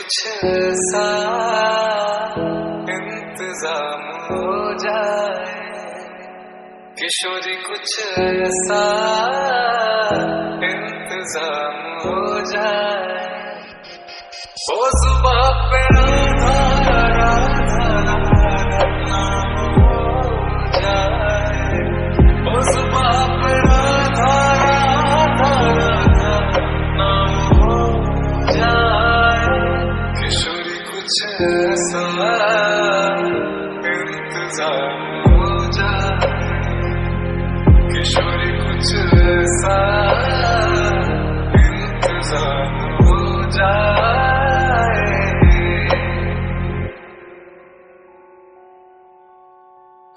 कुछ ऐसा इंतजाम हो जाए, किशोरी कुछ ऐसा इंतजाम हो जाए, ओ सुबह पे राधा राधा नाम हो जाए, ओ सुबह पे राधा राधा नाम हो जाए, किशोरी कुछ ऐसा इंतजाम हो जाए, किशोरी कुछ ऐसा इंतजाम हो जाए।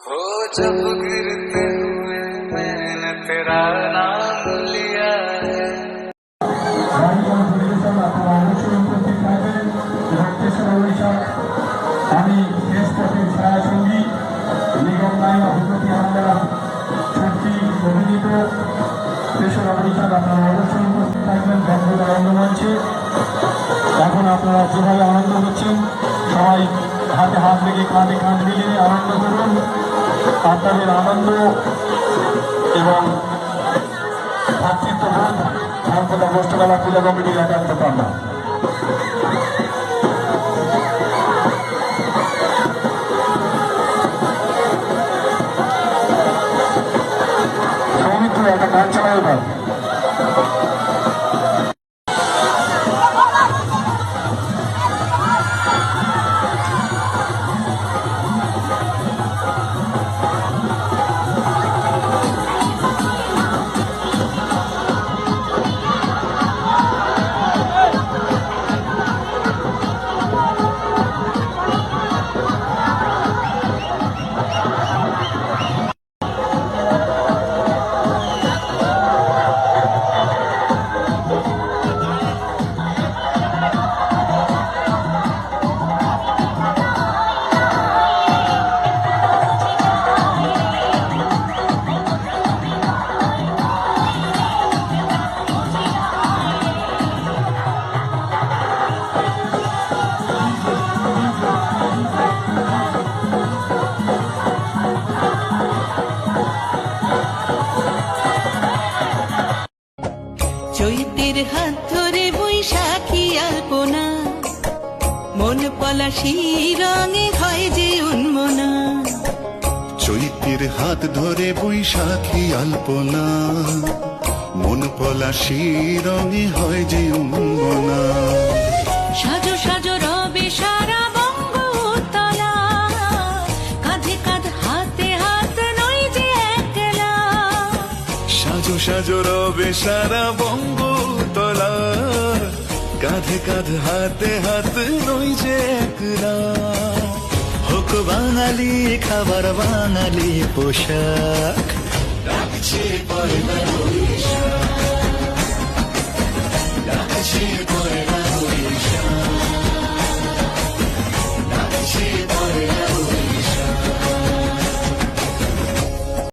हो जब गिरते हुए मैंने तेरा नाम लिया है। আমি দেশপথের ছায়াসঙ্গী নিগম নায়ক অভিজ্ঞতি আমরা সত্যি অভিনীত তেসরা বৈশাখ আপনারা অবশ্যই উপস্থিত থাকবেন বন্ধুর আনন্দ মঞ্চে। এখন আপনারা যেভাবে আনন্দ করছেন সবাই হাতে হাত লেগে কাঁধে কাঁধ মিলিয়ে আনন্দ করুন। আপনাদের আনন্দ এবং ভাতৃত্ববোধ ধর্মকলা গোষ্ঠকলা পূজা কমিটির একান্ত কামনা। একটা গান চালায় এবার। চৈতের হাত ধরে বৈশাখী আলপনা, মন পলাশি রঙে হয় যে উন্মনা। চৈতের হাত ধরে বৈশাখী আলপনা, মন পলাশি রঙে হয় যে উন্মনা। সাজো সাজো রবে সারা বঙ্গতলা, কাঁধে কাঁধ হাতে হাত নই যে একলা। সাজো সাজো রবে সারা বঙ্গতলা, কাঁধে কাঁধ হাতে হাত নই যে একলা। হোক বাঙালি খাবার বাঙালি পোশাক, ডাকছে পয়লা বৈশাখ, ডাকছে পয়লা বৈশাখ, ডাকছে